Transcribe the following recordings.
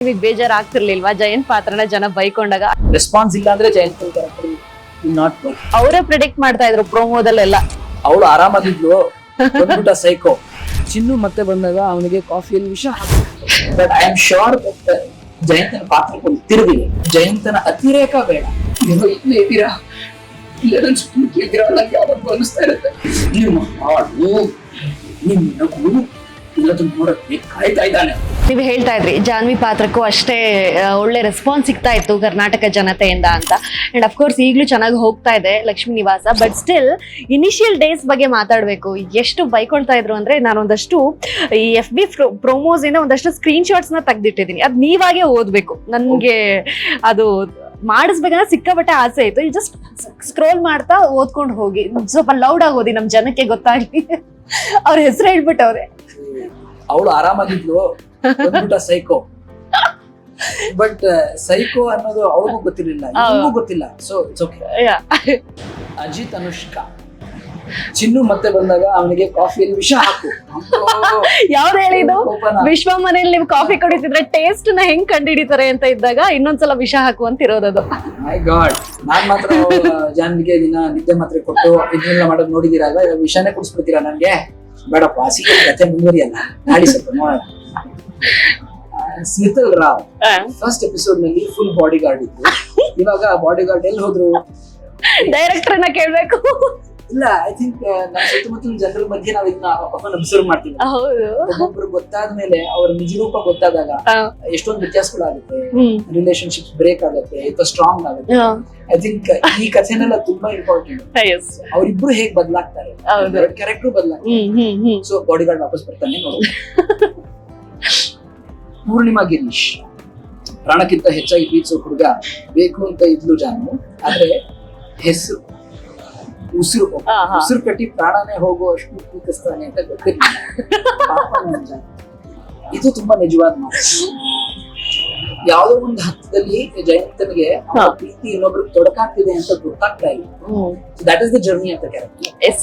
ನಿಮಗೆ ಬೇಜಾರ್ ಆಗ್ತಿರ್ಲಿಲ್ವಾ ಜಯಂತ್ ಪಾತ್ರನ ಜನ ಬೈಕೊಂಡಾಗ? ರೆಸ್ಪಾನ್ಸ್ ಇಲ್ಲ ಅಂದ್ರೆ ಜಯಂತ್ ನಾಟ್ ಅವರೇ ಪ್ರಿಡಿಕ್ಟ್ ಮಾಡ್ತಾ ಇದ್ರು ಪ್ರೋಮೋದಲ್ಲೆಲ್ಲ. ಅವಳು ಆರಾಮಾಗಿದ್ಲು, ಬಂದ್ಬಿಟ್ಟ ಸೈಕೋ. ಚಿನ್ನು ಮತ್ತೆ ಬಂದಾಗ ಅವನಿಗೆ ಕಾಫಿಯಲ್ಲಿ ವಿಷ. But I am sure that ಜಯಂತನ ಪಾತ್ರ ತಿರುಗಿ ಜಯಂತನ ಅತಿರೇಕ ಬೇಡ. ನೀವು ಇಲ್ಲೇ ಇದ್ದೀರಾ, ಇಲ್ಲ ಸುತ್ತಿದ್ದೀರಾ, ನಂಗೆ ಯಾವತ್ತೂ ಅನಿಸ್ತಾ ಇರುತ್ತೆ ನಿಮ್ಮ ಹಾಡು ನಿಮ್ಮ ನಗು ಎಲ್ಲದನ್ನು ನೋಡಕ್ಕೆ ಕಾಯ್ತಾ ಇದ್ದಾನೆ. ನೀವು ಹೇಳ್ತಾ ಇದ್ರಿ ಜಾನ್ವಿ ಪಾತ್ರಕ್ಕೂ ಅಷ್ಟೇ ಒಳ್ಳೆ ರೆಸ್ಪಾನ್ಸ್ ಸಿಗ್ತಾ ಇತ್ತು ಕರ್ನಾಟಕ ಜನತೆಯಿಂದ ಅಂತ. ಅಂಡ್ ಅಫ್ಕೋರ್ಸ್ ಈಗಲೂ ಚೆನ್ನಾಗಿ ಹೋಗ್ತಾ ಇದೆ ಲಕ್ಷ್ಮೀ ನಿವಾಸ. ಬಟ್ ಸ್ಟಿಲ್ ಇನಿಷಿಯಲ್ ಡೇಸ್ ಬಗ್ಗೆ ಮಾತಾಡಬೇಕು. ಎಷ್ಟು ಬೈಕೊಳ್ತಾ ಇದ್ರು ಅಂದ್ರೆ ನಾನೊಂದಷ್ಟು ಈ FB ಪ್ರೊಮೋಸ್ ಇಂದ ಒಂದಷ್ಟು ಸ್ಕ್ರೀನ್ ಶಾಟ್ಸ್ ನ ತೆಗ್ದಿಟ್ಟಿದ್ದೀನಿ. ಅದ್ ನೀವಾಗೆ ಓದ್ಬೇಕು. ನನ್ಗೆ ಅದು ಮಾಡಿಸ್ಬೇಕಂದ್ರೆ ಸಿಕ್ಕಾಪಟ್ಟೆ ಆಸೆ ಇತ್ತು. ಜಸ್ಟ್ ಸ್ಕ್ರೋಲ್ ಮಾಡ್ತಾ ಓದ್ಕೊಂಡು ಹೋಗಿ, ಸ್ವಲ್ಪ ಲೌಡ್ ಆಗಿ ಓದಿ, ನಮ್ ಜನಕ್ಕೆ ಗೊತ್ತಾಗ್ಲಿ. ಅವ್ರ ಹೆಸರು ಹೇಳ್ಬಿಟ್ಟವ್ರೆ. ಅವಳು ಆರಾಮಾಗಿದ್ಲು, ಬಂದ್ಬಿಟ್ಟ ಸೈಕೋ. ಬಟ್ ಸೈಕೋ ಅನ್ನೋದು ಅವ್ರಿಗೂ ಗೊತ್ತಿರಲಿಲ್ಲ, ಇವನಿಗೂ ಗೊತ್ತಿಲ್ಲ. So it's okay. Ajith Anushka Chinnu ಮತ್ತೆ ಬಂದಾಗ ಅವನಿಗೆ ಕಾಫಿಯಲ್ಲಿ ವಿಷ ಹಾಕು. ಯಾವ್ದು ಹೇಳಿದ್ದು? ವಿಶ್ವ ಮನೇಲಿ ನೀವು ಕಾಫಿ ಕುಡಿತಿದ್ರೆ ಟೇಸ್ಟ್ ನ ಹೆಂಗ್ ಕಂಡುಹಿಡಿತಾರೆ ಅಂತ ಇದ್ದಾಗ ಇನ್ನೊಂದ್ಸಲ ವಿಷ ಹಾಕು ಅಂತ ಇರೋದದು. ಮೈ ಗಾಡ್, ನಾನ್ ಮಾತ್ರ ಜಾನ್ವಿಗೆ ದಿನ ನಿದ್ದೆ ಮಾತ್ರೆ ಕೊಟ್ಟು ಇದನ್ನೆಲ್ಲ ಮಾಡೋದು ನೋಡಿದಿರಲ್ಲ, ವಿಷಾನೇ ಕುಡಿಸ್ಬಿಡ್ತೀರಾ ನನ್ಗೆ? ಬೇಡಪ್ಪ, ಸಿಕ್ಕ ಕಥೆ ಮುಂದುವರಿಯಲ್ಲ, ನಾಡಿ ಸ್ವಲ್ಪ ನೋಡೋಣ. ಸ್ಮಿತಲ್ ರಾವ್ ಫಸ್ಟ್ ಎಪಿಸೋಡ್ ನಲ್ಲಿ ಫುಲ್ ಬಾಡಿ ಗಾರ್ಡ್ ಇತ್ತು. ಇವಾಗ ಬಾಡಿ ಗಾರ್ಡ್ ಎಲ್ಲಿ ಹೋದ್ರು? ಡೈರೆಕ್ಟರ್ ನ ಕೇಳ್ಬೇಕು. ಇಲ್ಲ, ಐ ಥಿಂಕ್ ನಮ್ಮ ಸುತ್ತಮುತ್ತಲಿನ ಜನರ ಮಧ್ಯೆ ನಾವ್ ಇದನ್ನ ಅಬ್ಸರ್ವ್ ಮಾಡ್ತೀವಿ. ಒಬ್ಬೊಬ್ರು ಗೊತ್ತಾದ್ಮೇಲೆ ಅವ್ರ ನಿಜ ರೂಪ ಗೊತ್ತಾದಾಗ ಎಷ್ಟೊಂದು ವ್ಯತ್ಯಾಸಗಳಾಗುತ್ತೆ, ರಿಲೇಶನ್ಶಿಪ್ಸ್ ಬ್ರೇಕ್ ಆಗುತ್ತೆ, ಅಥವಾ ಸ್ಟ್ರಾಂಗ್ ಆಗುತ್ತೆ. ಐ ಥಿಂಕ್ ಈ ಕಥೆನೆಲ್ಲ ತುಂಬಾ ಇಂಪಾರ್ಟೆಂಟ್. ಅವ್ರಿಬ್ರು ಹೇಗ್ ಬದಲಾಗ್ತಾರೆ, ಕ್ಯಾರೆಕ್ಟರ್ ಬದಲಾಗ್ತಾರೆ. ಸೊ ಬಾಡಿ ಗಾರ್ಡ್ ವಾಪಸ್ ಬರ್ತಾನೆ ನೋಡಿ. ಪೂರ್ಣಿಮಾ ಗಿರೀಶ್ ಪ್ರಾಣಕ್ಕಿಂತ ಹೆಚ್ಚಾಗಿ ಪ್ರೀತಿಸೋ ಹುಡುಗ ಬೇಕು ಅಂತ ಇದ್ಲು ಜಾನು. ಆದ್ರೆ ಹೆಸರು ಉಸಿರು ಕಟ್ಟಿ ಪ್ರಾಣನೇ ಹೋಗುವಷ್ಟು ಪ್ರೀತಿಸ್ತಾನೆ ಅಂತ ಗೊತ್ತಿರಲಿಲ್ಲ. ಇದು ತುಂಬಾ ನಿಜವಾದ ಮಾತು. ಯಾವುದೋ ಒಂದು ಹಂತದಲ್ಲಿ ಜಯಂತನಿಗೆ ಪ್ರೀತಿ ಇನ್ನೊಬ್ರಿಗೆ ತೊಡಕಾಗ್ತಿದೆ ಅಂತ ಗೊತ್ತಾಗ್ತಾ ಇಲ್ಲ. That is the journey of the character.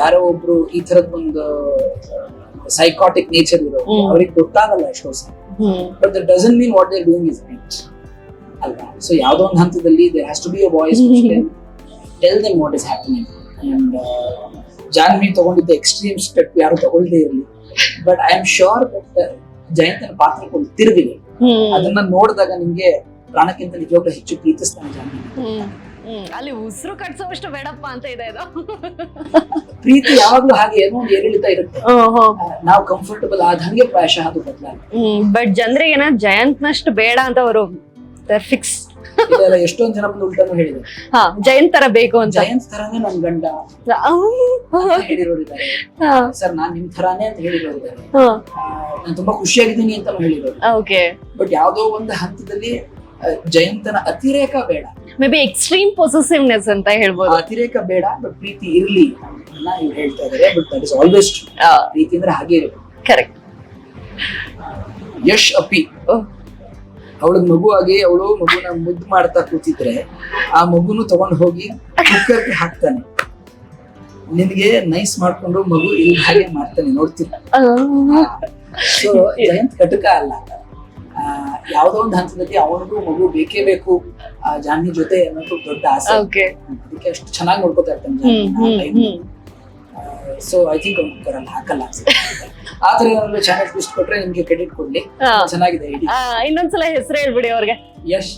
ಯಾರೋ ಒಬ್ರು ಈ ತರದ ಒಂದು ಸೈಕಾಟಿಕ್ ನೇಚರ್ ಇರೋ ಅವ್ರಿಗೆ ಗೊತ್ತಾಗಲ್ಲ ಎಷ್ಟೋ ಸಲ. But that doesn't mean what they are doing is right ಅಲ್ವಾ? ಸೊ ಯಾವುದೋ ಒಂದು ಹಂತದಲ್ಲಿ there has to be a voice which can tell them what is happening. And Janhvi ತಗೊಂಡಿದ್ದ ಎಕ್ಸ್ಟ್ರೀಮ್ ಸ್ಟೆಪ್ ಯಾರು ತಗೊಳ್ಳದೇ ಇರಲಿ. But I am sure that ಜಯಂತನ ಪಾತ್ರಕ್ಕೆ ತಿರುಗಿದೆ. ಅದನ್ನ ನೋಡಿದಾಗ ನಿಮ್ಗೆ ಪ್ರಾಣಕ್ಕಿಂತ ನಿಜವಾಗ್ಲೂ ಹೆಚ್ಚು ಪ್ರೀತಿಸ್ತಾನೆ ಜಾನ್ವಿ. ಅಲ್ಲಿ ಉಸಿರು ಕಟ್ಸೋಷ್ಟು ಬೇಡಪ್ಪ ಅಂತ ಇದೆ ಇದು. ಪ್ರೀತಿ ಯಾವಾಗ್ಲೂ ಹಾಗೆ ಏನೋ ಒಂದು ಏರಿಳಿತ ಇರುತ್ತೆ. ನಾವು ಕಂಫರ್ಟಬಲ್ ಆದ ಹಂಗೆ ಪ್ರಾಯಶಃ ಅದು ಬದಲಾಗುತ್ತೆ. ಬಟ್ ಜನರಿಗೆ ಜಯಂತ್ನಷ್ಟು ಬೇಡ ಅಂತ ಅವರು ಫಿಕ್ಸ್. ಎಷ್ಟೊಂದ್ ಜನ ಬಂದು ಉಲ್ಟಾನು ಹೇಳಿದ್ರು, ಜಯಂತ್ ತರ ಬೇಕು ಅಂತ. ಜಯಂತ್ ತರಾನೇ ನನ್ ಗಂಡ ಹೇಳಿರೋರಿದ್ದಾರೆ ಸರ್, ನಾನ್ ನಿಮ್ ತರಾನೇ ಅಂತ ಹೇಳಿರೋರಿದ್ದಾರೆ. ನಾನು ತುಂಬಾ ಖುಷಿಯಾಗಿದ್ದೀನಿ ಅಂತ ಹೇಳಿರೋರು. ಬಟ್ ಯಾವ್ದೋ ಒಂದು ಹಂತದಲ್ಲಿ ಜಯಂತನ ಅತಿರೇಕ ಬೇಡ. ಮೇ ಬಿ ಎಕ್ಸ್ಟ್ರೀಮ್ ಪೊಸೆಸಿವ್ನೆಸ್ ಅಂತ ಹೇಳ್ಬೋದು. ಅತಿರೇಕ ಬೇಡ, ಬಟ್ ಪ್ರೀತಿ ಇರ್ಲಿ ಇವ್ರು ಹೇಳ್ತಾ ಇದಾರೆ. ಬಟ್ ದಟ್ ಇಸ್ ಆಲ್ವೇಸ್ ಪ್ರೀತಿ ಅಂದ್ರೆ ಹಾಗೆ ಇರಬೇಕು. ಕರೆಕ್ಟ್. ಯಶ್ ಅಪ್ಪಿ ಅವಳಗ್ ಮಗು ಆಗಿ ಅವಳು ಮಗುನ ಮುದ್ದು ಮಾಡ್ತಾ ಕೂತಿದ್ರೆ ಆ ಮಗುನು ತಗೊಂಡ್ ಹೋಗಿ ಕುಕ್ಕರ್ಗೆ ಹಾಕ್ತಾನೆ. ನಿನ್ಗೆ ನೈಸ್ ಮಾಡ್ಕೊಂಡು ಮಗು ಇಲ್ಲಿ ಹಾಗೆ ಮಾಡ್ತಾನೆ, ನೋಡ್ತೀನಿ. ಸೊ ಜಯಂತ್ ಕಟಕ ಅಲ್ಲ. ಯಾವ್ದೋ ಒಂದು ಹಂತದಲ್ಲಿ ಅವನಿಗೂ ಮಗು ಬೇಕೇ ಬೇಕು ಜಾನ್ವಿ ಜೊತೆ ಅನ್ನೋದು ದೊಡ್ಡ ಆಸೆ. ಅದಕ್ಕೆ ಅಷ್ಟು ಚೆನ್ನಾಗಿ ನೋಡ್ಕೊತಾ ಇರ್ತಾನೆ. ಸೊ ಐ ಥಿಂಕ್ ಅವ್ನು ಹಾಕಲ್ಲ ಆದ್ರೆ ಏನಾದ್ರು ಚಾನಲ್ ಟ್ವಿಸ್ಟ್ ಕೊಟ್ರೆ ನಿಮ್ಗೆ ಕ್ರೆಡಿಟ್ ಕೊಡ್ಲಿ. ಚೆನ್ನಾಗಿದೆ. ಇನ್ನೊಂದ್ಸಲ ಹೆಸರು ಹೇಳ್ಬಿಡಿ ಅವ್ರಿಗೆ. ಯಶ್.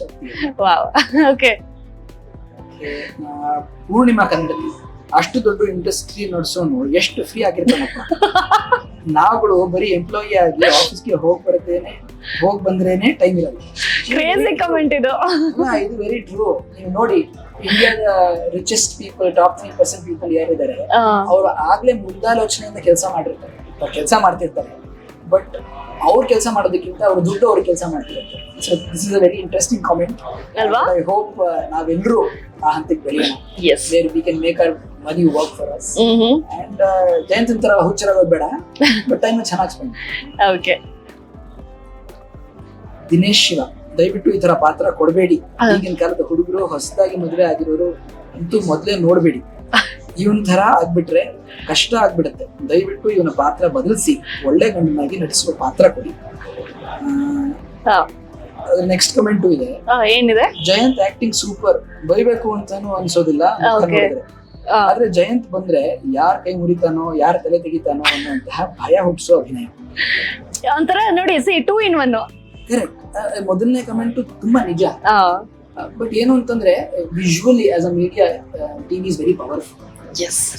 ಪೂರ್ಣಿಮಾ ಕನ್ನಡತಿ ಅಷ್ಟು ದೊಡ್ಡ ಇಂಡಸ್ಟ್ರಿ ನಡೆಸೋನು ಎಷ್ಟು ಫ್ರೀ ಆಗಿರ್ತಾನಪ್ಪ. ನಾವುಗಳು ಬರೀ ಎಂಪ್ಲಾಯಿ ಆಗಿ ಆಫೀಸ್ಗೆ ಹೋಗ್ ಬಂದ್ರೇನೆ ಟೈಮ್ ಇರಲ್ಲ. ಕ್ರೇಜಿ ಕಮೆಂಟ್ ಇದು. ಇದು ವೆರಿ ಟ್ರೂ. ನೀವು ನೋಡಿ, ಇಂಡಿಯಾದ ರಿಚೆಸ್ಟ್ ಪೀಪಲ್, ಟಾಪ್ 3% ಪೀಪಲ್ ಯಾರಿದ್ದಾರೆ ಅವ್ರು ಆಗ್ಲೇ ಮುಂದಾಲೋಚನೆಯಿಂದ ಕೆಲಸ ಮಾಡ್ತಿರ್ತಾರೆ. ಬಟ್ ಅವ್ರ ಕೆಲಸ ಮಾಡೋದಕ್ಕಿಂತ ಅವ್ರ ದುಡ್ಡು ಅವ್ರ ಕೆಲಸ ಮಾಡ್ತಿರ್ತಾರೆ. So this is a very interesting comment ಅಲ್ವಾ? ಐ ಹೋಪ್ ನಾವೆಲ್ಲರೂ ಆ ಹಂತಕ್ಕೆ ಬೆಳೆಯೋಣ. Where we can make our money work for us. And Jayant ತರ ಹುಚ್ಚರಾಗೋದು ಬೇಡ, ಬಟ್ ಟೈಮ್ ಚೆನ್ನಾಗಿ ಸ್ಪೆಂಡ್. ಓಕೆ. ದಿನೇಶ್ ಶಿವ, ದಯವಿಟ್ಟು ಈ ತರ ಪಾತ್ರ ಕೊಡಬೇಡಿ. ಈಗಿನ ಕಾಲದ ಹುಡುಗರು, ಹೊಸದಾಗಿ ಮದುವೆ ಆಗಿರೋರು ಅಂತೂ ಮೊದ್ಲೇ ನೋಡ್ಬೇಡಿ. ಇವನ್ ತರ ಆಗ್ಬಿಟ್ರೆ ಕಷ್ಟ ಆಗ್ಬಿಡುತ್ತೆ. ದಯವಿಟ್ಟು ಇವನ ಪಾತ್ರ ಬದಲಿಸಿ ಒಳ್ಳೆ ಗಂಡನಾಗಿ ನಟಿಸುವ ಪಾತ್ರ ಕೊಡಿ. ನೆಕ್ಸ್ಟ್ ಕಮೆಂಟು ಇದೆ, ಏನಿದೆ? ಜಯಂತ್ ಆಕ್ಟಿಂಗ್ ಸೂಪರ್, ಬೈಬೇಕು ಅಂತಾನು ಅನ್ಸೋದಿಲ್ಲ Okay. ನೋಡಿದ್ರೆ. ಆದ್ರೆ ಜಯಂತ್ ಬಂದ್ರೆ ಯಾರ್ ಕೈ ಮುರಿತಾನೋ ಯಾರ್ ತಲೆ ತೆಗಿತಾನೋ ಅನ್ನೋಂತಹ ಭಯ ಹುಟ್ಟಿಸೋ ಅಭಿನಯ. ಒಂಥರ ನೋಡಿ, 2 in 1. ಕರೆಕ್ಟ್. ಮೊದಲನೇ ಕಮೆಂಟ್ ತುಂಬಾ ನಿಜ. ಬಟ್ ಏನು ಅಂತಂದ್ರೆ visually as a media TV is very powerful.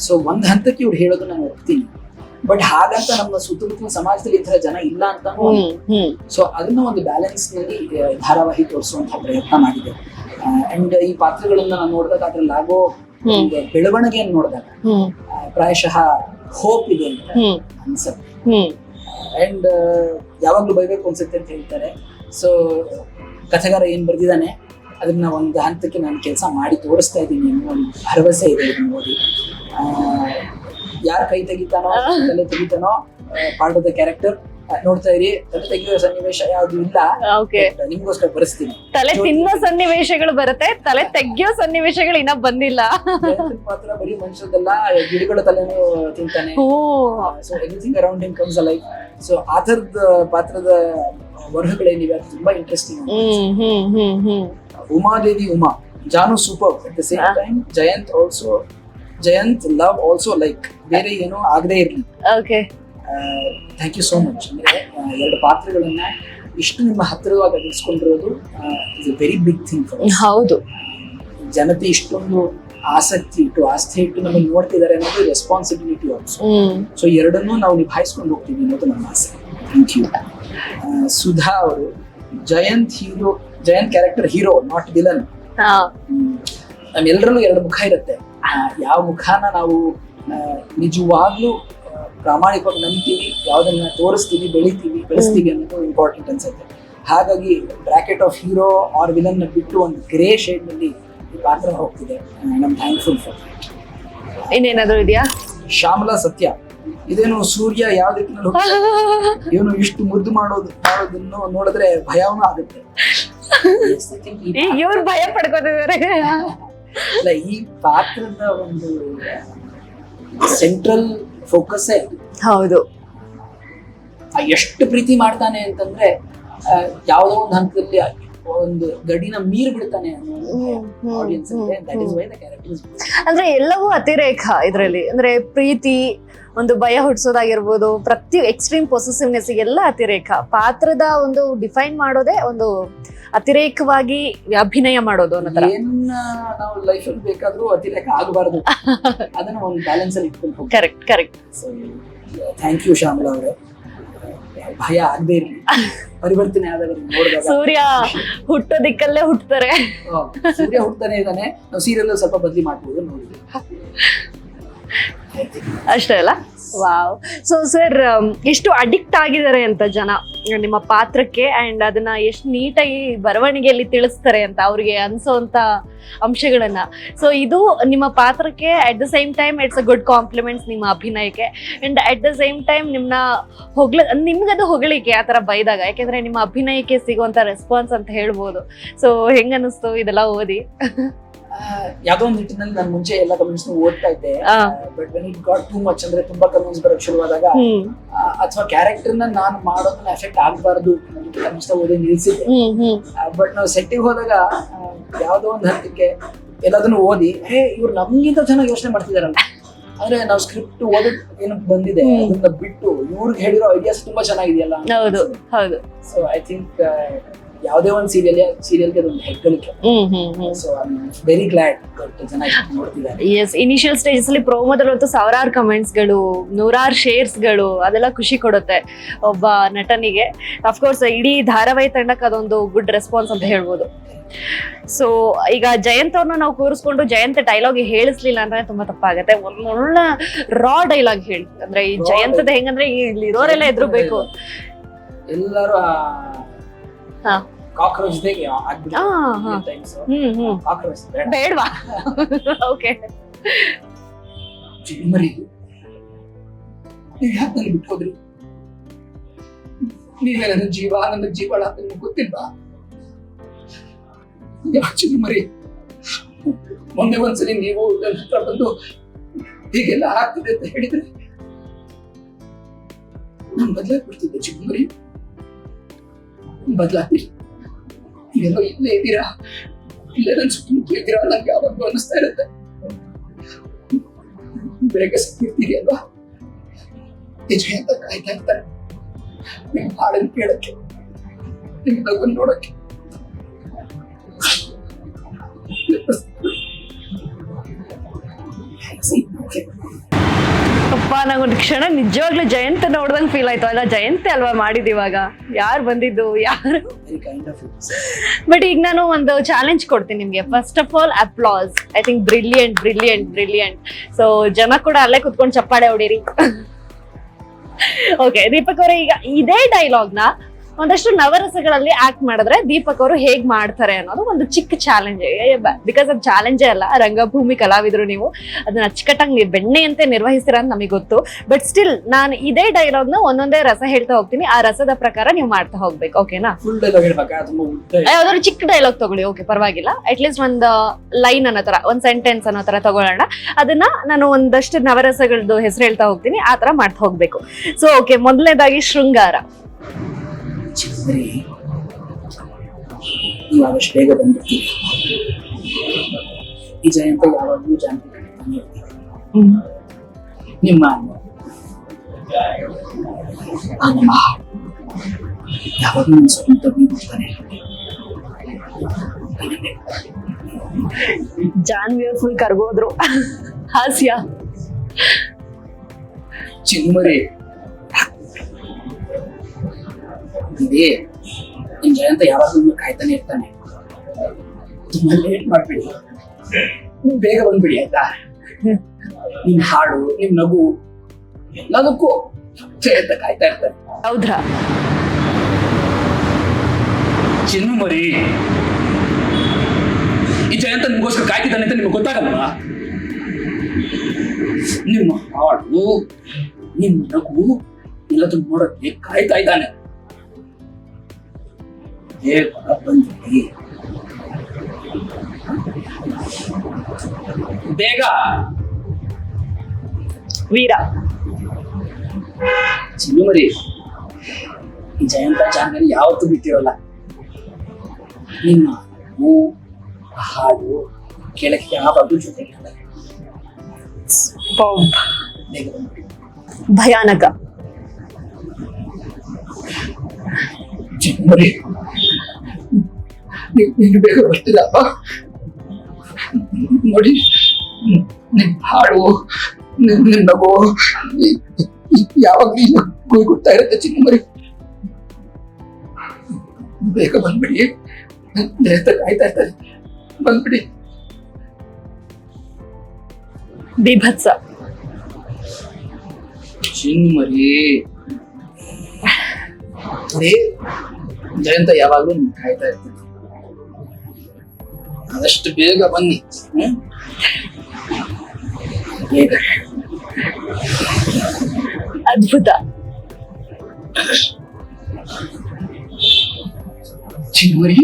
So ಒಂದ್ ಹಂತಕ್ಕೆ ಇವ್ರು ಹೇಳೋದು ನಾನು ಒಪ್ತೀನಿ, ಬಟ್ ಹಾಗಂತ ನಮ್ಮ ಸುತ್ತಮುತ್ತಲಿನ ಸಮಾಜದಲ್ಲಿ ಈ ತರ ಜನ ಇಲ್ಲ ಅಂತ. ಸೊ ಅದನ್ನ ಒಂದು ಬ್ಯಾಲೆನ್ಸ್ ನಲ್ಲಿ ಧಾರಾವಾಹಿ ತೋರಿಸುವಂತಹ ಪ್ರಯತ್ನ ಮಾಡಿದೆ. ಅಂಡ್ ಈ ಪಾತ್ರಗಳನ್ನ ನಾನು ನೋಡಿದಾಗ ಅದ್ರಲ್ಲಿ ಆಗೋ ಒಂದು ಬೆಳವಣಿಗೆಯನ್ನು ನೋಡಿದಾಗ ಪ್ರಾಯಶಃ ಹೋಪ್ ಇದೆ ಅಂತ ಅನ್ಸುತ್ತೆ. ಅಂಡ್ ಯಾವಾಗ್ಲೂ ಬೈಬೇಕು ಅನ್ಸುತ್ತೆ ಅಂತ ಹೇಳ್ತಾರೆ. ಸೊ ಕಥೆಗಾರ ಏನ್ ಬರ್ದಿದ್ದಾನೆ ಅದನ್ನ ಒಂದು ಹಂತಕ್ಕೆ ನಾನು ಕೆಲಸ ಮಾಡಿ ತೋರಿಸ್ತಾ ಇದ್ದೀನಿ ಅನ್ನೋ ಒಂದು ಭರವಸೆ ಇದೆ ಇದನ್ನ ಓದಿ. ಯಾರು ಕೈ ತೆಗಿತಾನೋ ತಲೆ ತೆಗಿತಾನೋ ಪಾರ್ಟ್ ಆಫ್ ದ ಕ್ಯಾರೆಕ್ಟರ್ ನೋಡ್ತಾ ಇರಿ. ತಲೆ ತೆಗಿಯೋ ಸನ್ನಿವೇಶ ಯಾವ್ದು ಇಲ್ಲ, ನಿಮ್ಗೋಸ್ಕರ ಬರೆಸ್ತೀನಿ. ತಲೆ ತಿನ್ನೋ ಸನ್ನಿವೇಶಗಳು ಬರುತ್ತೆ, ತಲೆ ತೆಗಿಯೋ ಸನ್ನಿವೇಶಗಳು ಇನ್ನ ಬಂದಿಲ್ಲ. ಮಾತ್ರ ಬರೀ ಮನುಷ್ಯದಲ್ಲ, ಗಿಡಗಳ ತಲೆನೂ ತಿಂತಾನೆ. So everything around him comes alive. So ಆ ಥರದ ಪಾತ್ರದ ವರ್ಗಗಳೇನಿವೆ ಅದು ತುಂಬಾ interesting. Umadevi Uma, Janu super. At the same time Jayant love also like ಬೇರೆ ಏನೋ ಆಗದೆ ಇರ್ಲಿ. Thank you so much. ಅಂದ್ರೆ 2 ಪಾತ್ರಗಳನ್ನ ಇಷ್ಟು ನಿಮ್ಮ ಹತ್ತಿರವಾಗಿ ಅಗಿಸ್ಕೊಂಡಿರೋದು is a very big thing for us. ಹೌದು, ಜನತೆ ಇಷ್ಟೊಂದು ಆಸಕ್ತಿ ಇಟ್ಟು ಆಸ್ಥೆ ಇಟ್ಟು ನಮಗೆ ನೋಡ್ತಿದ್ದಾರೆ ಅನ್ನೋದು ರೆಸ್ಪಾನ್ಸಿಬಿಲಿಟಿ ಆಲ್ಸೋ. ಸೊ ಎರಡನ್ನೂ ನಾವು ನಿಭಾಯಿಸ್ಕೊಂಡು ಹೋಗ್ತೀವಿ ಅನ್ನೋದು ನಮ್ಮ ಆಸೆ. Thank you. ಸುಧಾ ಅವರು, Jayant character hero, not villain. ನಮ್ಮೆಲ್ಲರಲ್ಲೂ 2 ಮುಖ ಇರುತ್ತೆ. ಯಾವ ಮುಖಾನ ನಾವು ನಿಜವಾಗ್ಲೂ ಪ್ರಾಮಾಣಿಕವಾಗಿ ನಂಬ್ತೀವಿ, ಯಾವ್ದನ್ನ ತೋರಿಸ್ತೀವಿ, ಬೆಳೆಸ್ತೀವಿ ಅನ್ನೋದು ಇಂಪಾರ್ಟೆಂಟ್ ಅನ್ಸುತ್ತೆ. ಹಾಗಾಗಿ bracket of hero or villain ಬಿಟ್ಟು ಒಂದು ಗ್ರೇ ಶೇಡ್ ನಲ್ಲಿ ಈ ಪಾತ್ರ ಹೋಗ್ತಿದೆ. I thankful for that. ಇನ್ನೇನಾದ್ರೂ ಇದೆಯಾ? ಶ್ಯಾಮಲಾ ಸತ್ಯ, ಇದೇನು ಸೂರ್ಯ ಯಾವ ದಿಕ್ಕಿನಲ್ಲಿ ಇವನು ಇಷ್ಟು ಮುದ್ದು ಮಾಡೋದನ್ನು ನೋಡಿದ್ರೆ ಭಯವೂ ಆಗುತ್ತೆ. ಇವ್ರು ಭಯ ಪಡ್ಕೋತಿದ್ದಾರೆ. ಅಲ್ಲ, ಈ ಪಾತ್ರದ ಒಂದು ಸೆಂಟ್ರಲ್ ಫೋಕಸ್ ಹೌದು. ಎಷ್ಟು ಪ್ರೀತಿ ಮಾಡ್ತಾನೆ ಅಂತಂದ್ರೆ ಯಾವುದೋ ಒಂದು ಹಂತದಲ್ಲಿ ಒಂದು ಗಡಿನ ಮೀರ್ ಬಿಡ್ತಾನೆ ಆಡಿಯನ್ಸ್. ಅಂದ್ರೆ ಎಲ್ಲವೂ ಅತಿರೇಕ ಇದ್ರಲ್ಲಿ. ಅಂದ್ರೆ ಪ್ರೀತಿ, ಒಂದು ಭಯ ಹುಟ್ಟಿಸೋದಾಗಿರ್ಬೋದು, ಪ್ರತಿ ಎಕ್ಸ್ಟ್ರೀಮ್ ಪೊಸೆಸಿವ್ನೆಸ್ ಎಲ್ಲ ಅತಿರೇಕ. ಪಾತ್ರದ ಒಂದು ಡಿಫೈನ್ ಮಾಡೋದೇ ಒಂದು ಅತಿರೇಕವಾಗಿ ಅಭಿನಯ ಮಾಡೋದು ಅನ್ನೋ ತರ. ನಾವು ಲೈಫ್ ಅಲ್ಲಿ ಬೇಕಾದ್ರೂ ಅತಿರೇಕ ಆಗಬಾರ್ದು, ಅದನ್ನ ಒಂದು ಬ್ಯಾಲೆನ್ಸ್ ಅಲ್ಲಿ ಇಟ್ಕೊಂಡು. ಕರೆಕ್ಟ್. ಥ್ಯಾಂಕ್ ಯು ಶ್ಯಾಮಲಾ ಅವರೇ. ಭಯ ಆಗದೆ ಇರ್ಲಿ, ಪರಿವರ್ತನೆ ಆದಾಗ ನೋಡಿದಾಗ ಸೂರ್ಯ ಹುಟ್ಟೋ ದಿಕ್ಕಲ್ಲೇ ಹುಟ್ಟುತ್ತಾರೆ. ಸೂರ್ಯ ಹುಟ್ಟತಾನೆ ಇದ್ದಾನೆ. ನಾವು ಸೀರಿಯಲ್ ಸ್ವಲ್ಪ ಬದಲಿ ಮಾಡ್ಬೋದು, ನೋಡಿದ್ವಿ ಅಷ್ಟೇ ಅಲ್ಲ? ವಾವ್. ಸೊ ಸರ್, ಎಷ್ಟು ಅಡಿಕ್ಟ್ ಆಗಿದ್ದಾರೆ ಅಂತ ಜನ ನಿಮ್ಮ ಪಾತ್ರಕ್ಕೆ, ಅಂಡ್ ಅದನ್ನ ಎಷ್ಟು ನೀಟಾಗಿ ಬರವಣಿಗೆಯಲ್ಲಿ ತಿಳಿಸ್ತಾರೆ ಅಂತ ಅವ್ರಿಗೆ ಅನ್ಸೋಂತ ಅಂಶಗಳನ್ನ. ಸೊ ಇದು ನಿಮ್ಮ ಪಾತ್ರಕ್ಕೆ at the same time it's a good compliments ನಿಮ್ಮ ಅಭಿನಯಕ್ಕೆ. And at the same time ನಿಮ್ಗದು ಹೊಗಳಿಕೆ ಆ ತರ ಬೈದಾಗ, ಯಾಕೆಂದ್ರೆ ನಿಮ್ಮ ಅಭಿನಯಕ್ಕೆ ಸಿಗುವಂತ ರೆಸ್ಪಾನ್ಸ್ ಅಂತ ಹೇಳ್ಬೋದು. ಸೊ ಹೆಂಗ ಅನಿಸ್ತು ಇದೆಲ್ಲ ಓದಿ? ಯಾವ್ದೋ ಒಂದು ನಿಟ್ಟಿನಲ್ಲಿ ನಾನು ಮುಂಚೆ ಎಲ್ಲ ಕಮೆಂಟ್ಸ್ ಓದ್ತಾ ಇದ್ದೆ, but when it got too much, ಅಂದ್ರೆ ತುಂಬಾ ಕಮೆಂಟ್ಸ್ ಬರೋಕ್ ಶುರುವಾದಾಗ, ಅಥವಾ ಕ್ಯಾರೆಕ್ಟರ್ ನಾನು ಮಾಡೋದನ್ನ ಎಫೆಕ್ಟ್ ಆಗ್ಬಾರ್ದು ಕಮೆಂಟ್ಸ್ ಓದಿ ನಿಲ್ಸಿದ್ದೆ. ಬಟ್ ನಾವು ಸೆಟ್ಟಿಗೆ ಹೋದಾಗ ಯಾವ್ದೋ ಒಂದು ಹಂತಕ್ಕೆ ಎಲ್ಲದನ್ನು ಓದಿ, ಇವ್ರು ನಮ್ಗಿಂತ ಚೆನ್ನಾಗಿ ಯೋಚನೆ ಮಾಡ್ತಿದಾರಲ್ಲ, ಅಂದ್ರೆ ನಾವು ಸ್ಕ್ರಿಪ್ಟ್ ಓದೋದ್ ಏನು ಬಂದಿದೆ ಅದನ್ನ ಬಿಟ್ಟು ಇವ್ರಿಗೆ ಹೇಳಿರೋ ಐಡಿಯಾಸ್ ತುಂಬಾ ಚೆನ್ನಾಗಿದೆಯಲ್ಲ. ಸೊ ಐ ಥಿಂಕ್ ಯಾವುದೇ ಒಂದು ಸೀರಿಯಲ್ಗೆ ಅದೊಂದು ಹೆಗ್ಗಳಿಕೆ. So I am very glad ಜನ ನೋಡ್ತಿದ್ದಾರೆ. ಎಸ್, ಇನಿಷಿಯಲ್ ಸ್ಟೇಜಸ್ ಅಲ್ಲಿ ಪ್ರೋಮೋದಲ್ಲಂತೂ ಸಾವಿರಾರು ಕಮೆಂಟ್ಸ್ಗಳು, 100,000 ಶೇರ್ಸ್ಗಳು, ಅದೆಲ್ಲ ಖುಷಿ ಕೊಡುತ್ತೆ ಒಬ್ಬ ನಟನಿಗೆ. ಅಫ್ಕೋರ್ಸ್ ಇಡೀ ಧಾರಾವಾಹಿ ತಂಡಕ್ಕೆ ಅದೊಂದು ಗುಡ್ ರೆಸ್ಪಾನ್ಸ್ ಅಂತ ಹೇಳ್ಬೋದು. ಸೊ ಈಗ ಜಯಂತ್ ಅವ್ರನ್ನ ನಾವು ಕೂರಿಸ್ಕೊಂಡು ಜಯಂತ್ ಡೈಲಾಗ್ ಹೇಳಿಸ್ಲಿಲ್ಲ ಅಂದ್ರೆ ತುಂಬಾ ತಪ್ಪಾಗತ್ತೆ. ಒಳ್ಳೆ ರಾ ಡೈಲಾಗ್ ಹೇಳಿ, ಅಂದ್ರೆ ಈ ಜಯಂತದ ಹೆಂಗಂದ್ರೆ ಇಲ್ಲಿ ಇರೋರೆಲ್ಲ ಎದುರುಬೇಕು, ಎಲ್ಲರೂ ಕಾಕ್ರೋಚ್ ಬೇಡವಾ? ಓಕೆ, ಮರಿ ನೀವ್ ಯಾಕೆ ಬಿಟ್ಟು ಹೋದ್ರಿ? ನೀವೇ ನನ್ನ ಜೀವ, ನನ್ನ ಜೀವಳ ಅಂತ ನಿಮ್ಗೆ ಗೊತ್ತಿಲ್ವಾ? ಯಾಕೆ ಮರಿ ಮೊನ್ನೆ ಒಂದ್ಸಲಿ ನೀವು ನನ್ನ ಹತ್ರ ಬಂದು ಹೀಗೆಲ್ಲ ಆಗ್ತಿದೆ ಅಂತ ಹೇಳಿದ್ರೆ ನಾನು ಬದಲಾಗ್ಬಿಡ್ತಿದ್ದೆ. ಚಿಕ್ಕ ಮರಿ ಬದಲಾಗ್ಬಿಡಿ. ನೀವೆಲ್ಲೋ ಇಲ್ಲೇ ಇದ್ದೀರಾ, ಇಲ್ಲೇ ನನ್ನ ಸುತ್ತಮುತ್ತ ಇದ್ದೀರಾ ನಂಗೆ ಯಾವಾಗ್ಲೂ ಅನಿಸ್ತಾ ಇರುತ್ತೆ. ಬೇಗ ಸಿಕ್ಕಿರ್ತೀರಿ ಅಲ್ವಾ, ನಿಜ ಅಂತ ಕಾಯ್ತಾ ಇರ್ತಾರೆ ನಿಮ್ ಹಾಡನ್ನು ಕೇಳಕ್ಕೆ, ನಿಮ್ ನಗನ್ನು ನೋಡಕ್ಕೆ. ಅಪ್ಪ ನಂಗೊಂದು ಕ್ಷಣ ನಿಜವಾಗ್ಲೂ ಜಯಂತ್ ನೋಡ್ದಂಗ್ ಫೀಲ್ ಆಯ್ತು. ಅಲ್ಲ ಜಯಂತಿ ಅಲ್ವಾ ಮಾಡಿದ್, ಇವಾಗ ಯಾರು ಬಂದಿದ್ದು ಯಾರು. ಬಟ್ ಈಗ ನಾನು ಒಂದು ಚಾಲೆಂಜ್ ಕೊಡ್ತೀನಿ ನಿಮ್ಗೆ. First of all applause. I think brilliant brilliant brilliant. So ಜನ ಕೂಡ ಅಲ್ಲೇ ಕುತ್ಕೊಂಡು ಚಪ್ಪಾಳೆ ಹೊಡೀರಿ. ಓಕೆ ದೀಪಕ್ ಅವರೇ, ಈಗ ಇದೇ ಡೈಲಾಗ್ ನ ಒಂದಷ್ಟು ನವರಸಗಳಲ್ಲಿ ಆಕ್ಟ್ ಮಾಡಿದ್ರೆ ದೀಪಕ್ ಅವರು ಹೇಗ್ ಮಾಡ್ತಾರೆ ಅನ್ನೋದು ಒಂದು ಚಿಕ್ಕ ಚಾಲೆಂಜ್. ಬಿಕಾಸ್ ಅದು ಚಾಲೆಂಜೇ ಅಲ್ಲ, ರಂಗಭೂಮಿ ಕಲಾವಿದ್ರು ನೀವು ಅದನ್ನ ಅಚ್ಚುಕಟ್ಟಾಗಿ ಬೆಣ್ಣೆಯಂತೆ ನಿರ್ವಹಿಸ್ತೀರ ಅಂತ ನಮಗೆ ಗೊತ್ತು. ಬಟ್ ಸ್ಟಿಲ್ ನಾನು ಇದೇ ಡೈಲಾಗ್ ನ ಒಂದೊಂದೇ ರಸ ಹೇಳ್ತಾ ಹೋಗ್ತೀನಿ, ಆ ರಸದ ಪ್ರಕಾರ ನೀವು ಮಾಡ್ತಾ ಹೋಗ್ಬೇಕು. ಓಕೆನಾ? ಯಾವ್ದಾದ್ರು ಚಿಕ್ಕ ಡೈಲಾಗ್ ತಗೊಳ್ಳಿ, ಓಕೆ ಪರವಾಗಿಲ್ಲ. ಅಟ್ಲೀಸ್ಟ್ ಒಂದು ಲೈನ್ ಅನ್ನೋ ತರ, ಒಂದ್ ಸೆಂಟೆನ್ಸ್ ಅನ್ನೋ ತರ ತಗೊಳ್ಳೋಣ. ಅದನ್ನ ನಾನು ಒಂದಷ್ಟು ನವರಸಗಳದ್ದು ಹೆಸರು ಹೇಳ್ತಾ ಹೋಗ್ತೀನಿ, ಆ ತರ ಮಾಡ್ತಾ ಹೋಗ್ಬೇಕು. ಸೊ ಓಕೆ, ಮೊದಲನೇದಾಗಿ ಶೃಂಗಾರ. ಚಿಕ್ಕರಿ, ನೀವು ಆದಷ್ಟು ಬೇಗ ಬಂದ್ಬಿಡ್ತೀರಿ. ಈ ಜಯಂತ ಯಾವಾಗಲೂ ಜಾನಪದ ಕಲಿತಾನೆ ಇರ್ತೀವಿ. ನಿಮ್ಮ ಯಾವಾಗಲೂ ನನ್ನ ಸುತ್ತ ಬಿಡ್ತಾನೆ. ಜಾನ್ವಿ ಫುಲ್ ಕರ್ಗೋದ್ರು. ಹಾಸ್ಯ. ಚಿನ್ಮರಿ, ಇದೇ ನಿಮ್ ಜಯಂತ ಯಾವಾಗಲೂ ಕಾಯ್ತಾನೆ ಇರ್ತಾನೆ. ತುಂಬಾ ಲೇಟ್ ಮಾಡ್ಬಿಡಿ, ಬೇಗ ಬಂದ್ಬಿಡಿ ಆಯ್ತಾ? ನಿಮ್ ಹಾಡು, ನಿಮ್ ನಗು ಎಲ್ಲದಕ್ಕೂ ಜಯಂತ ಕಾಯ್ತಾ ಇರ್ತಾನೆ. ಹೌದ್ರಾ? ಚಿನ್ನು ಮರಿ, ಈ ಜಯಂತ ನಿಮ್ಗೋಸ್ಕರ ಕಾಯ್ತಿದ್ದಾನೆ ಅಂತ ನಿಮ್ಗೆ ಗೊತ್ತಾಗಲ್ವಾ? ನಿಮ್ಮ ಹಾಡು, ನಿಮ್ ನಗು ಎಲ್ಲದನ್ನು ನೋಡಕ್ಕೆ ಕಾಯ್ತಾ ಇದ್ದಾನೆ. ಬಂದ್ಬಿಡಿ ಬೇಗ. ವೀರ. ಚಿನ್ನುಮರಿ, ಈ ಜಯಂತ ಚಾನಲ್ ಯಾವತ್ತೂ ಬಿಟ್ಟಿರಲ್ಲ. ನಿಮ್ಮ ಹಾಡು ಕೇಳಕ್ಕೆ ಯಾವಾಗಲೂ ಜೊತೆಗೆ ಬೇಗ ಬಂದ್ಬಿಡಿ. ಭಯಾನಕ. ಚಿನ್ನುಮರಿ, ನೀನು ಬೇಗ ಬರ್ತಿದ್ದಪ್ಪ. ನೋಡಿ, ನಿನ್ ಹಾಡು, ನಿನ್ ನಗು ಯಾವಾಗ್ಲೂ ಕೊಡ್ತಾ ಇರುತ್ತೆ. ಚಿನ್ನುಮರಿ, ಬೇಗ ಬಂದ್ಬಿಡಿ, ಕಾಯ್ತಾ ಇರ್ತಾರೆ. ಬಂದ್ಬಿಡಿ. ಬಿಭತ್ಸ. ಚಿನ್ನುಮರಿ, ಜಯಂತ ಯಾವಾಗ್ಲೂ ನಿಮ್ಗೆ ಕಾಯ್ತಾ ಇರ್ತೀನಿ. ಆದಷ್ಟು ಬೇಗ ಬನ್ನಿ. ಬೇಗ. ಅದ್ಭುತ. ಚಿನ್ನುಮರಿ,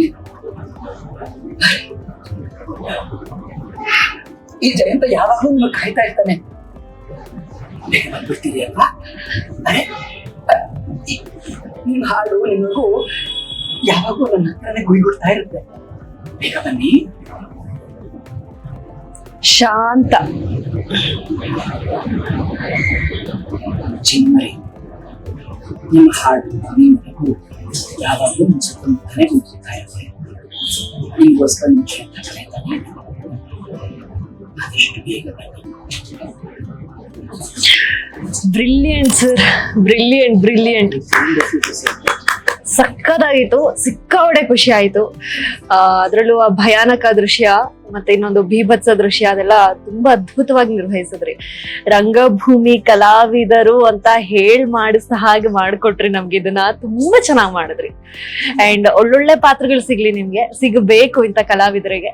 ಈ ಜಯಂತ ಯಾವಾಗ್ಲೂ ನಿಮ್ಗೆ ಕಾಯ್ತಾ ಇರ್ತಾನೆ. ಬೇಗ ಬಂದ್ಬಿಡ್ತೀರಿ ಅಲ್ವಾ? ಅರೆ, ನಿಮ್ ಹಾಡು, ನಿಮಗೂ ಯಾವಾಗೂ ನನ್ನ ಹತ್ರನೇ ಗುಯ್ಗುಡ್ತಾ ಇರುತ್ತೆ. ಬೇಗ ಬನ್ನಿ. ಶಾಂತ. ಚಿನ್ಮರಿ, ನಿಮ್ಮ ಹಾಡು, ನಿಮಗೂ ಯಾವಾಗೂ ನನ್ನ ಸುತ್ತಮುತ್ತಲೇ ಗುಯ್ಗುಡ್ತಾ ಇರುತ್ತೆ. ನಿಮಗೋಸ್ಕರ ನಿಮ್ಮ ಕ್ಷೇತ್ರ ಕಲಿತಾನೆ. ಆದಷ್ಟು ಬೇಗ ಬನ್ನಿ. Brilliant sir, brilliant brilliant. ಸಕ್ಕದಾಗಿತ್ತು, ಸಿಕ್ಕಾಪಟ್ಟೆ ಖುಷಿ ಆಯ್ತು. ಅದ್ರಲ್ಲೂ ಆ ಭಯಾನಕ ದೃಶ್ಯ ಮತ್ತೆ ಇನ್ನೊಂದು ಭೀಭತ್ಸ ದೃಶ್ಯ, ಅದೆಲ್ಲ ತುಂಬಾ ಅದ್ಭುತವಾಗಿ ನಿರ್ವಹಿಸಿದ್ರಿ. ರಂಗಭೂಮಿ ಕಲಾವಿದರು ಅಂತ ಮಾಡಿಸ ಹಾಗೆ ಮಾಡ್ಕೊಟ್ರಿ ನಮ್ಗೆ. ಇದನ್ನ ತುಂಬಾ ಚೆನ್ನಾಗಿ ಮಾಡಿದ್ರಿ. ಅಂಡ್ ಒಳ್ಳೊಳ್ಳೆ ಪಾತ್ರಗಳು ಸಿಗ್ಲಿ ನಿಮ್ಗೆ, ಸಿಗಬೇಕು ಇಂತ ಕಲಾವಿದರಿಗೆ.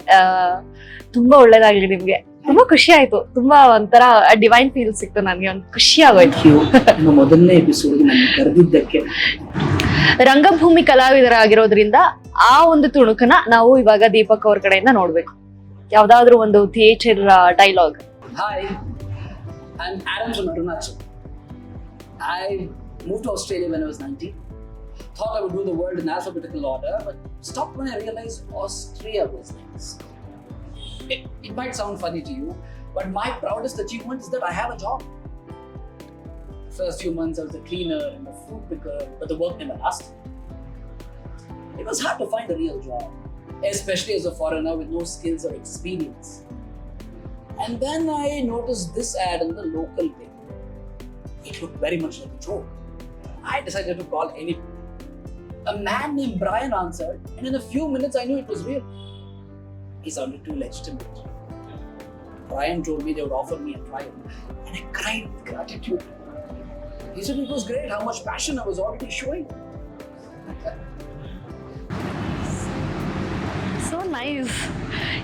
ತುಂಬಾ ಒಳ್ಳೇದಾಗ್ಲಿ ನಿಮ್ಗೆ. ತುಂಬಾ ಖುಷಿ ಆಯ್ತು. ತುಂಬಾ ಒಂಥರ ಡಿವೈನ್ ಫೀಲ್ ಸಿಕ್ತು ನನಗೆ. ಒಂದು ಖುಷಿ ಆಗೋಯ್ತು. ಮೊದಲನೇ ಎಪಿಸೋಡ್ ಕರೆದಿದ್ದಕ್ಕೆ. ರಂಗಭೂಮಿ ಕಲಾವಿದರಾಗಿರೋದ್ರಿಂದ ಆ ಒಂದು ತುಣುಕನ ನಾವು ಇವಾಗ ದೀಪಕ್ ಅವ್ರ ಕಡೆಯಿಂದ ನೋಡ್ಬೇಕು. ಯಾವ್ದಾದ್ರು ಒಂದು theatre dialogue. Hi, I am horn from Arunachal. I moved to Australia when I was 19. thought I would do the world in alphabetical order, but stopped when I realized Austria was next. It might sound funny to you, but my proudest achievement is that I have a job. First few months I was a cleaner and a fruit picker, but the work never lasted. It was hard to find a real job, especially as a foreigner with no skills or experience. And then I noticed this ad in the local paper. It looked very much like a joke. I decided to call anyone. A man named Brian answered, and in a few minutes I knew it was real. He sounded too legitimate. Brian told me they would offer me a trial, and I cried with gratitude. He said it was great how much passion I was already showing. So nice.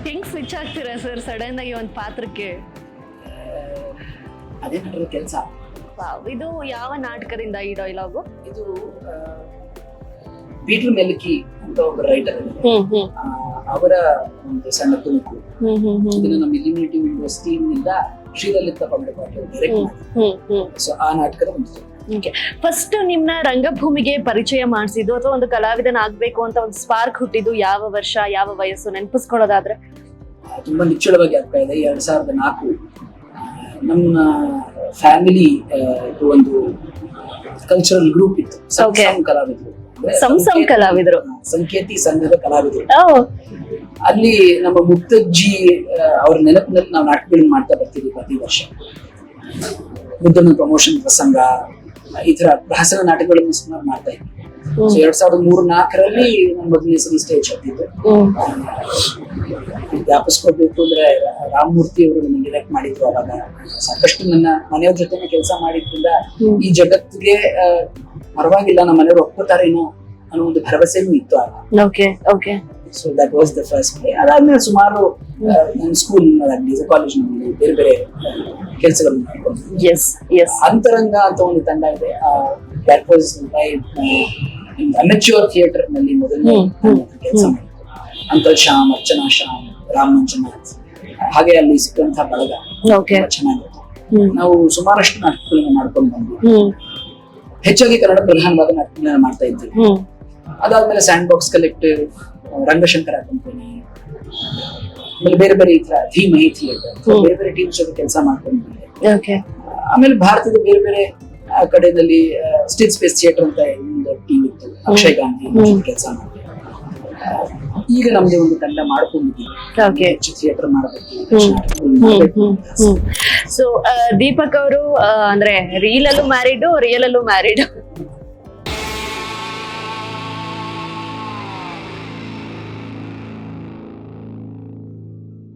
ಹೆಂಗ್ switch ಆಗ್ತೀರಾ sir sudden ಆಗಿ ಒಂದು ಪಾತ್ರಕ್ಕೆ? ಅದೇ ನಟರ ಕೆಲಸ. ಇದು ಯಾವ ನಾಟಕದಿಂದ ಈ ಡೈಲಾಗು? ಇದು ಪೀಟರ್ ಮೆಲ್ಕಿ ಅಂತ ಒಬ್ಬ ರೈಟರ್ ಅವರ ಒಂದು ಸಣ್ಣ ತುಣುಕು. ಇದನ್ನ ನಮ್ಮ ಇಲ್ಯುಮಿನೇಟಿ ವಿಂಡೋಸ್ ಟೀಮ್ ನಿಂದ ಶ್ರೀಲಲಿತಾ ಪಂಡೆ ಪಾಟೀಲ್ ಡೈರೆಕ್ಟ್ ಮಾಡಿದ್ರು. ಸೊ ಆ ನಾಟಕದ ಒಂದು ಫಸ್ಟ್ ನಿಮ್ನ ರಂಗಭೂಮಿಗೆ ಪರಿಚಯ ಮಾಡಿಸಿದ್ದು ಅಥವಾ ಒಂದು ಕಲಾವಿದನಾಗ್ಬೇಕು ಅಂತ ಒಂದು ಸ್ಪಾರ್ಕ್ ಹುಟ್ಟಿದ್ದು ಯಾವ ವರ್ಷ, ಯಾವ ವಯಸ್ಸು ನೆನಪಿಸ್ಕೊಳ್ಳೋದಾದ್ರೆ? ತುಂಬಾ ನಿಚ್ಚಳವಾಗಿ ಆಗ್ತಾ ಇದೆ. 2004 ನಮ್ಮ ಫ್ಯಾಮಿಲಿ ಒಂದು ಕಲ್ಚರಲ್ ಗ್ರೂಪ್ ಇತ್ತು, ಕಲಾವಿದರು, ಕಲಾವಿದರು, ಸಂಕೇತಿ ಸಂಘದ ಕಲಾವಿದರು. ಅಲ್ಲಿ ನಮ್ಮ ಮುತ್ತಜ್ಜಿ ಅವ್ರ ನೆನಪಿನಲ್ಲಿ ನಾವು ನಾಟಕಗಳನ್ನ ಮಾಡ್ತಾ ಬರ್ತೀವಿ ಪ್ರತಿ ವರ್ಷ. ಬುದ್ಧನ ಪ್ರಮೋಷನ್ ಪ್ರಸಂಗ, ಈ ತರ ಹಾಸನ ನಾಟಕಗಳನ್ನು ಸುಮಾರು ಮಾಡ್ತಾ ಇದ್ವಿ. 2003-4 ನನ್ನ ಮೊದಲನೇ ಸಲ ಸ್ಟೇಜ್ ಹತ್ತಿದ್ದು. ಜ್ಞಾಪಿಸ್ಕೋಬೇಕು ಅಂದ್ರೆ ರಾಮಮೂರ್ತಿ ಅವರು ನನ್ನ ಡೈರೆಕ್ಟ್ ಮಾಡಿದ್ರು. ಅವಾಗ ಸಾಕಷ್ಟು ನನ್ನ ಮನೆಯವ್ರ ಜೊತೆನೆ ಕೆಲಸ ಮಾಡಿದ್ರಿಂದ ಈ ಜಗತ್ತಿಗೆ ಪರವಾಗಿಲ್ಲ, ನಮ್ಮ ಮನೆಯವರು ಒಪ್ಕೋತಾರೇನೋ ಅನ್ನೋ ಒಂದು ಭರವಸೆನೂ ಇತ್ತು ಆಗ. So that was the first play. ಅದಾದ್ಮೇಲೆ ಸುಮಾರು ನನ್ನ ಸ್ಕೂಲ್ ಕಾಲೇಜ್ ನಲ್ಲಿ ಬೇರೆ ಬೇರೆ ಕೆಲಸಗಳನ್ನು ಮಾಡ್ಕೊಂಡು ಅಂತರಂಗ ಅಂತ ಒಂದು ತಂಡ ಇದೆ. That was my amateur theatre ನಲ್ಲಿ ಮೊದಲನೇ ಕೆಲಸ ಮಾಡಿದ್ದು. ಅಂಕಲ್ ಶ್ಯಾಮ್, ಅರ್ಚನಾ ಶ್ಯಾಮ್, ರಾಮ್ ಮಂಜುನಾಥ್, ಹಾಗೆ ಅಲ್ಲಿ ಸಿಕ್ಕಂತಹ ಬಳಗ ಚೆನ್ನಾಗಿತ್ತು. ನಾವು ಸುಮಾರಷ್ಟು ನಾಟಕಗಳನ್ನ ಮಾಡ್ಕೊಂಡು ಬಂದ್ವಿ. ಹೆಚ್ಚಾಗಿ ಕನ್ನಡ ಪ್ರಧಾನವಾದ ನಾಟಕಗಳನ್ನ ಮಾಡ್ತಾ ಇದ್ವಿ. ಅದಾದ್ಮೇಲೆ Sandbox Collective, Ranga Shankara company, ಆಮೇಲೆ ಬೇರೆ ಬೇರೆ ಈ ತರ ಧೀಮಹಿ ಥಿಯೇಟರ್, ಬೇರೆ ಬೇರೆ ಟೀಮ್ಸ್ ಜೊತೆ ಕೆಲಸ ಮಾಡ್ಕೊಂಡಿದ್ದೆ. ಆಮೇಲೆ ಭಾರತದ ಬೇರೆ ಬೇರೆ ಕಡೆಯಲ್ಲಿ ಸ್ಟೇಜ್ ಸ್ಪೇಸ್ ಥಿಯೇಟರ್ ಅಂತ ಒಂದು ಟೀಮ್ ಇತ್ತು, ಅಕ್ಷಯ್ ಗಾಂಧಿ ಕೆಲಸ ಮಾಡಿದೆ. ಈಗ ನಮ್ಗೆ ಒಂದು ತಂಡ ಮಾಡ್ಕೊಂಡಿದ್ದೀವಿ, ಹೆಚ್ಚು ಥಿಯೇಟರ್ ಮಾಡಬೇಕು. ಸೊ ದೀಪಕ್ ಅವರು ಅಂದ್ರೆ ರೀಲ್ ಅಲ್ಲೂ ಮ್ಯಾರಿಡ್, ರಿಯಲ್ ಅಲ್ಲೂ ಮ್ಯಾರಿಡ್.